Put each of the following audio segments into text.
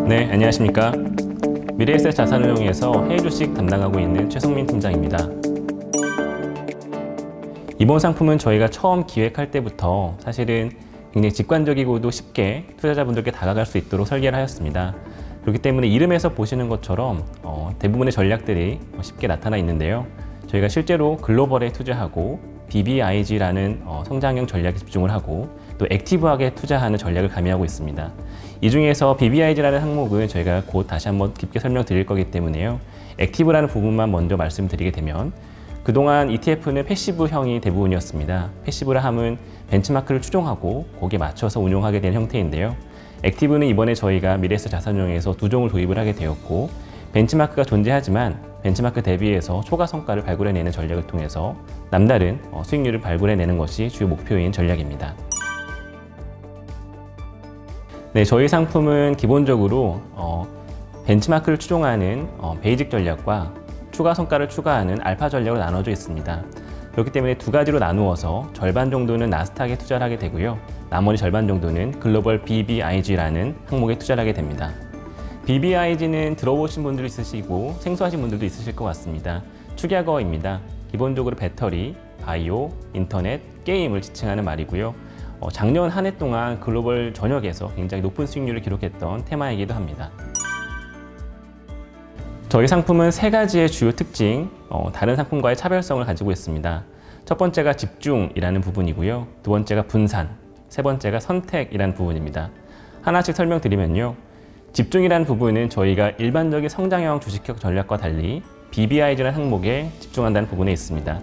네, 안녕하십니까. 미래에셋 자산운용에서 해외 주식 담당하고 있는 최성민 팀장입니다. 이번 상품은 저희가 처음 기획할 때부터 사실은 굉장히 직관적이고도 쉽게 투자자분들께 다가갈 수 있도록 설계를 하였습니다. 그렇기 때문에 이름에서 보시는 것처럼 대부분의 전략들이 쉽게 나타나 있는데요. 저희가 실제로 글로벌에 투자하고 BBIG라는 성장형 전략에 집중을 하고 또 액티브하게 투자하는 전략을 가미하고 있습니다. 이 중에서 BBIG라는 항목은 저희가 곧 다시 한번 깊게 설명드릴 거기 때문에요. 액티브라는 부분만 먼저 말씀드리게 되면 그동안 ETF는 패시브형이 대부분이었습니다. 패시브라 함은 벤치마크를 추종하고 거기에 맞춰서 운용하게 된 형태인데요. 액티브는 이번에 저희가 미래에셋 자산운용에서 두 종을 도입을 하게 되었고 벤치마크가 존재하지만 벤치마크 대비해서 초과 성과를 발굴해내는 전략을 통해서 남다른 수익률을 발굴해내는 것이 주요 목표인 전략입니다. 네, 저희 상품은 기본적으로 벤치마크를 추종하는 베이직 전략과 추가 성과를 추가하는 알파 전략으로 나눠져 있습니다. 그렇기 때문에 두 가지로 나누어서 절반 정도는 나스닥에 투자를 하게 되고요. 나머지 절반 정도는 글로벌 BBIG라는 항목에 투자를 하게 됩니다. BBIG는 들어보신 분들도 있으시고 생소하신 분들도 있으실 것 같습니다. 축약어입니다. 기본적으로 배터리, 바이오, 인터넷, 게임을 지칭하는 말이고요. 작년 한 해 동안 글로벌 전역에서 굉장히 높은 수익률을 기록했던 테마이기도 합니다. 저희 상품은 세 가지의 주요 특징, 다른 상품과의 차별성을 가지고 있습니다. 첫 번째가 집중이라는 부분이고요. 두 번째가 분산, 세 번째가 선택이라는 부분입니다. 하나씩 설명드리면요. 집중이라는 부분은 저희가 일반적인 성장형 주식형 전략과 달리 BBIG라는 항목에 집중한다는 부분에 있습니다.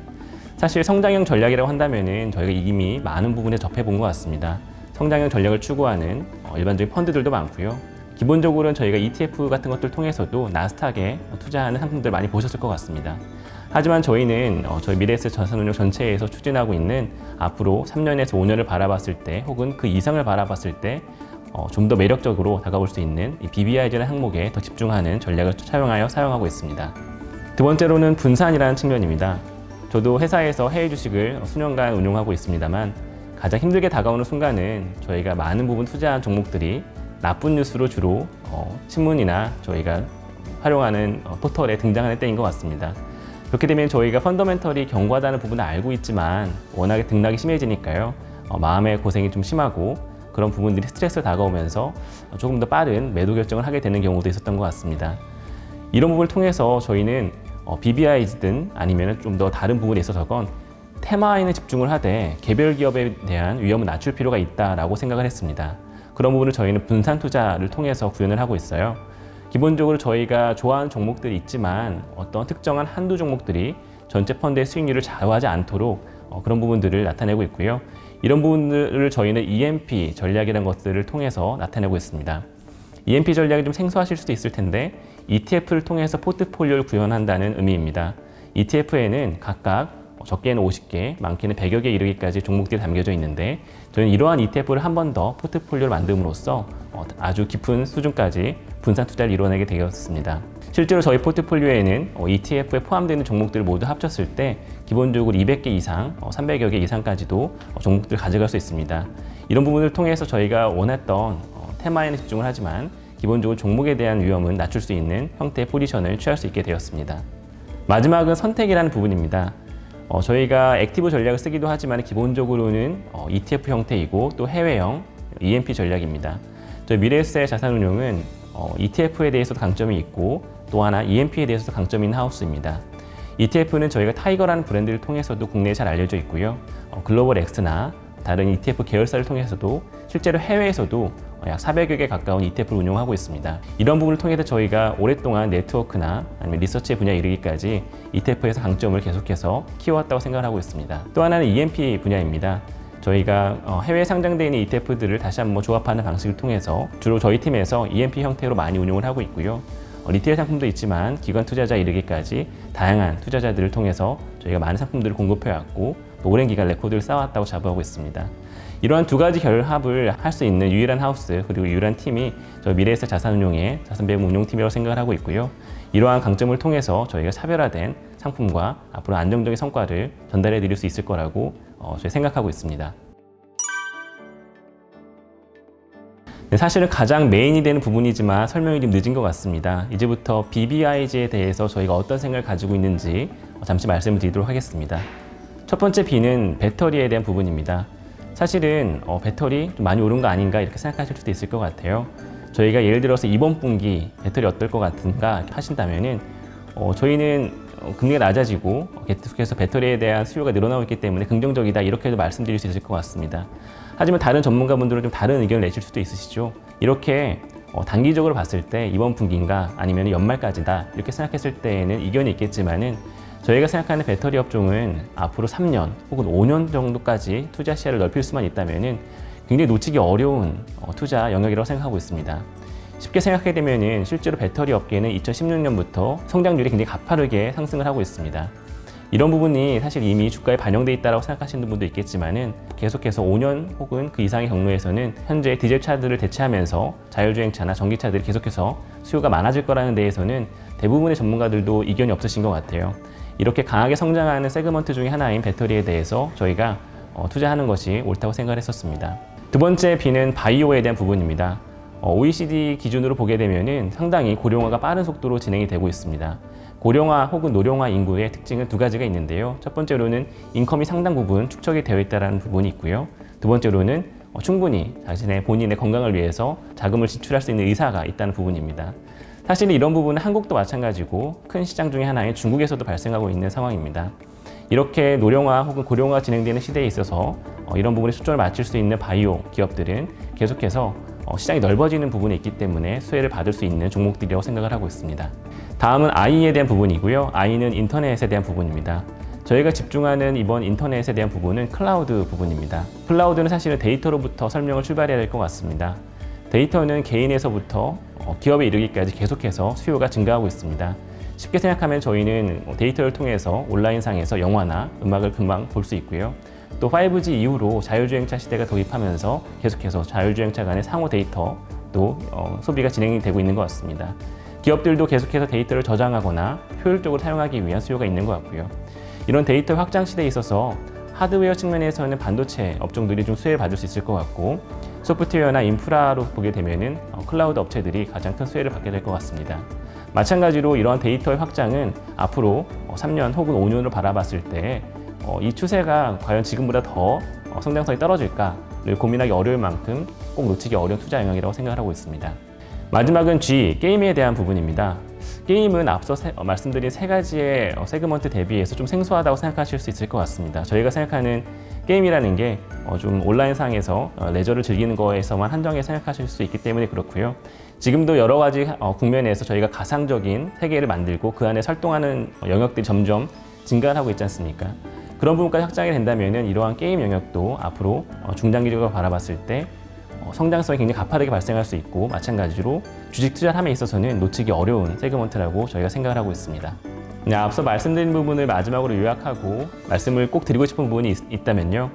사실 성장형 전략이라고 한다면 저희가 이미 많은 부분에 접해본 것 같습니다. 성장형 전략을 추구하는 일반적인 펀드들도 많고요. 기본적으로는 저희가 ETF 같은 것들 통해서도 나스닥에 투자하는 상품들 많이 보셨을 것 같습니다. 하지만 저희는 저희 미래에셋 자산운용 전체에서 추진하고 있는 앞으로 3년에서 5년을 바라봤을 때 혹은 그 이상을 바라봤을 때 좀 더 매력적으로 다가올 수 있는 이 BBIG라는 항목에 더 집중하는 전략을 차용하여 사용하고 있습니다. 두 번째로는 분산이라는 측면입니다. 저도 회사에서 해외 주식을 수년간 운용하고 있습니다만 가장 힘들게 다가오는 순간은 저희가 많은 부분 투자한 종목들이 나쁜 뉴스로 주로 신문이나 저희가 활용하는 포털에 등장하는 때인 것 같습니다. 그렇게 되면 저희가 펀더멘털이 견고하다는 부분을 알고 있지만 워낙에 등락이 심해지니까요. 마음의 고생이 좀 심하고 그런 부분들이 스트레스로 다가오면서 조금 더 빠른 매도 결정을 하게 되는 경우도 있었던 것 같습니다. 이런 부분을 통해서 저희는 BBIG든 아니면 좀 더 다른 부분에 있어서건 테마에는 집중을 하되 개별 기업에 대한 위험을 낮출 필요가 있다고 생각을 했습니다. 그런 부분을 저희는 분산 투자를 통해서 구현을 하고 있어요. 기본적으로 저희가 좋아하는 종목들이 있지만 어떤 특정한 한두 종목들이 전체 펀드의 수익률을 좌우하지 않도록 그런 부분들을 나타내고 있고요. 이런 부분들을 저희는 EMP 전략이라는 것들을 통해서 나타내고 있습니다. EMP 전략이 좀 생소하실 수도 있을 텐데 ETF를 통해서 포트폴리오를 구현한다는 의미입니다. ETF에는 각각 적게는 50개, 많게는 100여 개 이르기까지 종목들이 담겨져 있는데 저희는 이러한 ETF를 한 번 더 포트폴리오를 만듦으로써 아주 깊은 수준까지 분산 투자를 이뤄내게 되었습니다. 실제로 저희 포트폴리오에는 ETF에 포함되는 종목들을 모두 합쳤을 때 기본적으로 200개 이상, 300여 개 이상까지도 종목들을 가져갈 수 있습니다. 이런 부분을 통해서 저희가 원했던 테마에는 집중을 하지만 기본적으로 종목에 대한 위험은 낮출 수 있는 형태의 포지션을 취할 수 있게 되었습니다. 마지막은 선택이라는 부분입니다. 저희가 액티브 전략을 쓰기도 하지만 기본적으로는 ETF 형태이고 또 해외형 EMP 전략입니다. 저희 미래에셋 자산운용은 ETF에 대해서도 강점이 있고 또 하나 EMP에 대해서도 강점이 있는 하우스입니다. ETF는 저희가 타이거라는 브랜드를 통해서도 국내에 잘 알려져 있고요. 글로벌 X나 다른 ETF 계열사를 통해서도 실제로 해외에서도 약 400여 개 가까운 ETF를 운용하고 있습니다. 이런 부분을 통해서 저희가 오랫동안 네트워크나 아니면 리서치 분야에 이르기까지 ETF에서 강점을 계속해서 키워왔다고 생각을 하고 있습니다. 또 하나는 EMP 분야입니다. 저희가 해외에 상장되어 있는 ETF들을 다시 한번 조합하는 방식을 통해서 주로 저희 팀에서 EMP 형태로 많이 운용을 하고 있고요. 리테일 상품도 있지만 기관 투자자에 이르기까지 다양한 투자자들을 통해서 저희가 많은 상품들을 공급해왔고 또 오랜 기간 레코드를 쌓아왔다고 자부하고 있습니다. 이러한 두 가지 결합을 할 수 있는 유일한 하우스 그리고 유일한 팀이 저희 미래에셋 자산운용의 자산배분 운용팀이라고 생각을 하고 있고요. 이러한 강점을 통해서 저희가 차별화된 상품과 앞으로 안정적인 성과를 전달해 드릴 수 있을 거라고 저희 생각하고 있습니다. 사실은 가장 메인이 되는 부분이지만 설명이 좀 늦은 것 같습니다. 이제부터 BBIG에 대해서 저희가 어떤 생각을 가지고 있는지 잠시 말씀을 드리도록 하겠습니다. 첫 번째 B는 배터리에 대한 부분입니다. 사실은 배터리 좀 많이 오른 거 아닌가 이렇게 생각하실 수도 있을 것 같아요. 저희가 예를 들어서 이번 분기 배터리 어떨 것 같은가 하신다면은 저희는 금리가 낮아지고 계속해서 배터리에 대한 수요가 늘어나고 있기 때문에 긍정적이다 이렇게도 말씀드릴 수 있을 것 같습니다. 하지만 다른 전문가분들은 좀 다른 의견을 내실 수도 있으시죠. 이렇게 단기적으로 봤을 때 이번 분기인가 아니면 연말까지다 이렇게 생각했을 때에는 이견이 있겠지만은 저희가 생각하는 배터리 업종은 앞으로 3년 혹은 5년 정도까지 투자 시야를 넓힐 수만 있다면은 굉장히 놓치기 어려운 투자 영역이라고 생각하고 있습니다. 쉽게 생각하게 되면은 실제로 배터리 업계는 2016년부터 성장률이 굉장히 가파르게 상승을 하고 있습니다. 이런 부분이 사실 이미 주가에 반영돼 있다고 생각하시는 분도 있겠지만은 계속해서 5년 혹은 그 이상의 경로에서는 현재 디젤 차들을 대체하면서 자율주행차나 전기차들이 계속해서 수요가 많아질 거라는 데에서는 대부분의 전문가들도 이견이 없으신 것 같아요. 이렇게 강하게 성장하는 세그먼트 중에 하나인 배터리에 대해서 저희가 투자하는 것이 옳다고 생각을 했었습니다. 두 번째 B는 바이오에 대한 부분입니다. OECD 기준으로 보게 되면은 상당히 고령화가 빠른 속도로 진행이 되고 있습니다. 고령화 혹은 노령화 인구의 특징은 두 가지가 있는데요. 첫 번째로는 인컴이 상당 부분 축적이 되어 있다는 부분이 있고요. 두 번째로는 충분히 본인의 건강을 위해서 자금을 지출할 수 있는 의사가 있다는 부분입니다. 사실 이런 부분은 한국도 마찬가지고 큰 시장 중에 하나인 중국에서도 발생하고 있는 상황입니다. 이렇게 노령화 혹은 고령화가 진행되는 시대에 있어서 이런 부분에 초점을 맞출 수 있는 바이오 기업들은 계속해서 시장이 넓어지는 부분이 있기 때문에 수혜를 받을 수 있는 종목들이라고 생각을 하고 있습니다. 다음은 I에 대한 부분이고요. I는 인터넷에 대한 부분입니다. 저희가 집중하는 이번 인터넷에 대한 부분은 클라우드 부분입니다. 클라우드는 사실은 데이터로부터 설명을 출발해야 될 것 같습니다. 데이터는 개인에서부터 기업에 이르기까지 계속해서 수요가 증가하고 있습니다. 쉽게 생각하면 저희는 데이터를 통해서 온라인상에서 영화나 음악을 금방 볼 수 있고요. 또 5G 이후로 자율주행차 시대가 도입하면서 계속해서 자율주행차 간의 상호 데이터도 소비가 진행이 되고 있는 것 같습니다. 기업들도 계속해서 데이터를 저장하거나 효율적으로 사용하기 위한 수요가 있는 것 같고요. 이런 데이터 확장 시대에 있어서 하드웨어 측면에서는 반도체 업종들이 좀 수혜를 받을 수 있을 것 같고 소프트웨어나 인프라로 보게 되면은 클라우드 업체들이 가장 큰 수혜를 받게 될 것 같습니다. 마찬가지로 이러한 데이터의 확장은 앞으로 3년 혹은 5년으로 바라봤을 때 이 추세가 과연 지금보다 더 성장성이 떨어질까를 고민하기 어려울 만큼 꼭 놓치기 어려운 투자 영역이라고 생각을 하고 있습니다. 마지막은 G, 게임에 대한 부분입니다. 게임은 앞서 말씀드린 세 가지의 세그먼트 대비해서 좀 생소하다고 생각하실 수 있을 것 같습니다. 저희가 생각하는 게임이라는 게 좀 온라인상에서 레저를 즐기는 거에서만 한정해 생각하실 수 있기 때문에 그렇고요. 지금도 여러 가지 국면에서 저희가 가상적인 세계를 만들고 그 안에 활동하는 영역들이 점점 증가를 하고 있지 않습니까? 그런 부분까지 확장이 된다면 이러한 게임 영역도 앞으로 중장기적으로 바라봤을 때 성장성이 굉장히 가파르게 발생할 수 있고 마찬가지로 주식 투자를 함에 있어서는 놓치기 어려운 세그먼트라고 저희가 생각을 하고 있습니다. 앞서 말씀드린 부분을 마지막으로 요약하고 말씀을 꼭 드리고 싶은 부분이 있다면요.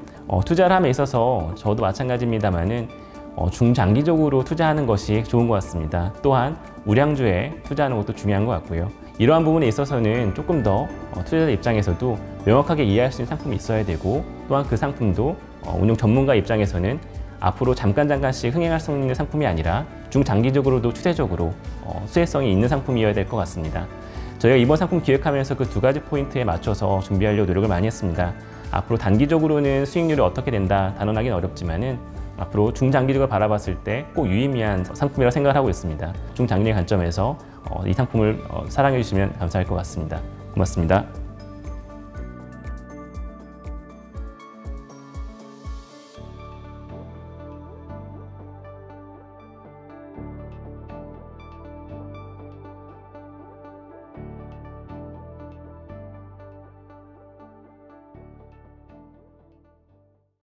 투자를 함에 있어서 저도 마찬가지입니다만은 중장기적으로 투자하는 것이 좋은 것 같습니다. 또한 우량주에 투자하는 것도 중요한 것 같고요. 이러한 부분에 있어서는 조금 더 투자자 입장에서도 명확하게 이해할 수 있는 상품이 있어야 되고 또한 그 상품도 운용 전문가 입장에서는 앞으로 잠깐씩 흥행할 수 있는 상품이 아니라 중장기적으로도 추세적으로 수혜성이 있는 상품이어야 될 것 같습니다. 저희가 이번 상품 기획하면서 그 두 가지 포인트에 맞춰서 준비하려고 노력을 많이 했습니다. 앞으로 단기적으로는 수익률이 어떻게 된다 단언하기는 어렵지만은 앞으로 중장기적으로 바라봤을 때 꼭 유의미한 상품이라고 생각을 하고 있습니다. 중장기의 관점에서 이 상품을 사랑해 주시면 감사할 것 같습니다. 고맙습니다.